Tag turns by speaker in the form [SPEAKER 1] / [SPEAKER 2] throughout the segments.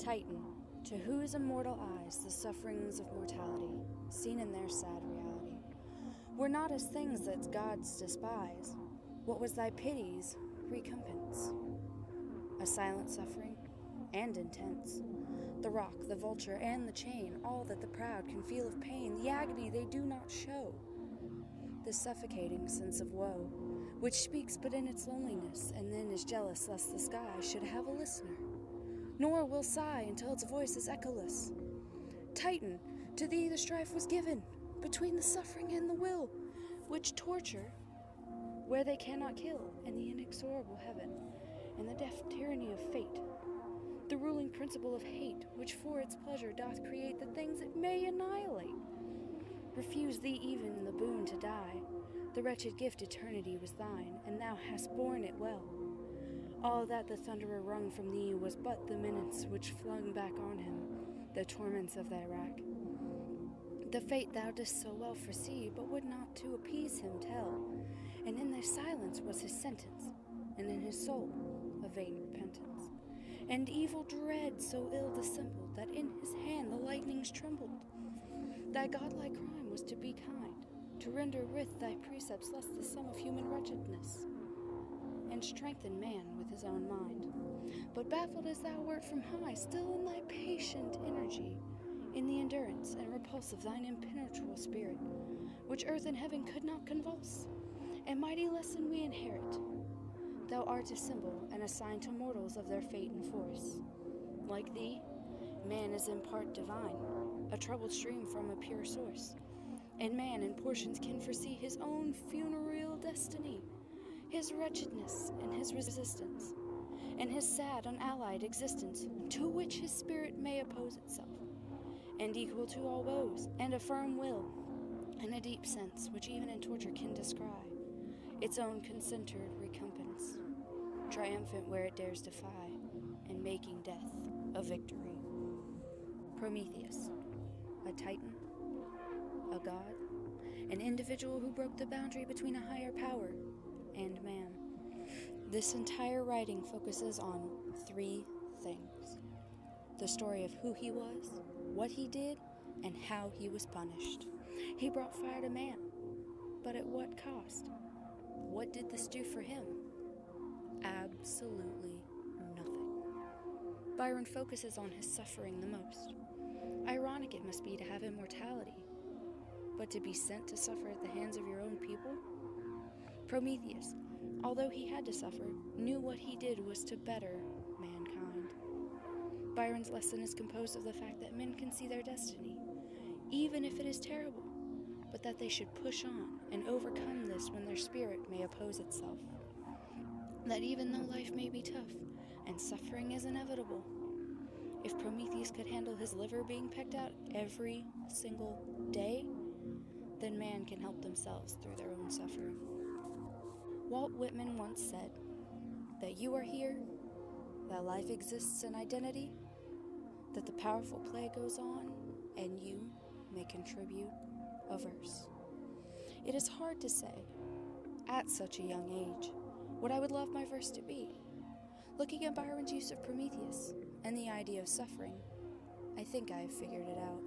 [SPEAKER 1] Titan, to whose immortal eyes the sufferings of mortality, seen in their sad reality, were not as things that gods despise. What was thy pity's recompense? A silent suffering, and intense. The rock, the vulture, and the chain, all that the proud can feel of pain, the agony they do not show. The suffocating sense of woe, which speaks but in its loneliness, and then is jealous lest the sky should have a listener, nor will sigh until its voice is echoless. Titan, to thee the strife was given, between the suffering and the will, which torture, where they cannot kill, and the inexorable heaven, and the deaf tyranny of fate, the ruling principle of hate, which for its pleasure doth create the things it may annihilate. Refuse thee even the boon to die. The wretched gift eternity was thine, and thou hast borne it well. All that the thunderer wrung from thee was but the minutes which flung back on him the torments of thy rack. The fate thou didst so well foresee, but would not to appease him tell, and in thy silence was his sentence, and in his soul a vain repentance. And evil dread so ill dissembled, that in his hand the lightnings trembled. Thy godlike crime was to be kind, to render with thy precepts less the sum of human wretchedness, and strengthen man with his own mind. But baffled as thou wert from high, still in thy patient energy, in the endurance and repulse of thine impenetrable spirit, which earth and heaven could not convulse, a mighty lesson we inherit. Thou art a symbol and a sign to mortals of their fate and force. Like thee, man is in part divine, a troubled stream from a pure source, and man in portions can foresee his own funereal destiny, his wretchedness and his resistance, and his sad unallied existence, to which his spirit may oppose itself, and equal to all woes, and a firm will, and a deep sense which even in torture can descry its own concentered recompense, triumphant where it dares defy, and making death a victory. Prometheus, a titan, a god, an individual who broke the boundary between a higher power and man. This entire writing focuses on three things: the story of who he was, what he did, and how he was punished. He brought fire to man, but at what cost? What did this do for him? Absolutely nothing. Byron focuses on his suffering the most. Ironic it must be to have immortality, but to be sent to suffer at the hands of your own people? Prometheus, although he had to suffer, knew what he did was to better mankind. Byron's lesson is composed of the fact that men can see their destiny, even if it is terrible, but that they should push on and overcome this when their spirit may oppose itself. That even though life may be tough and suffering is inevitable, if Prometheus could handle his liver being pecked out every single day, then man can help themselves through their own suffering. Walt Whitman once said that you are here, that life exists in identity, that the powerful play goes on, and you may contribute a verse. It is hard to say, at such a young age, what I would love my verse to be. Looking at Byron's use of Prometheus and the idea of suffering, I think I have figured it out.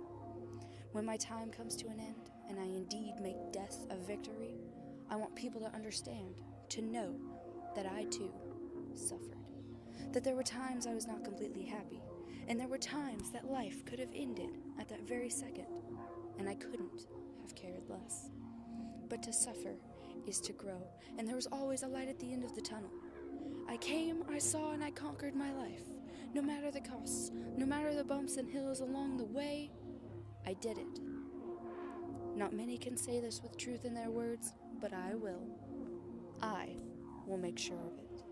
[SPEAKER 1] When my time comes to an end, and I indeed make death a victory, I want people to understand, to know that I too suffered. That there were times I was not completely happy, and there were times that life could have ended at that very second, and I couldn't have cared less. But to suffer is to grow, and there was always a light at the end of the tunnel. I came, I saw, and I conquered my life. No matter the costs, no matter the bumps and hills along the way, I did it. Not many can say this with truth in their words, but I will. I will make sure of it.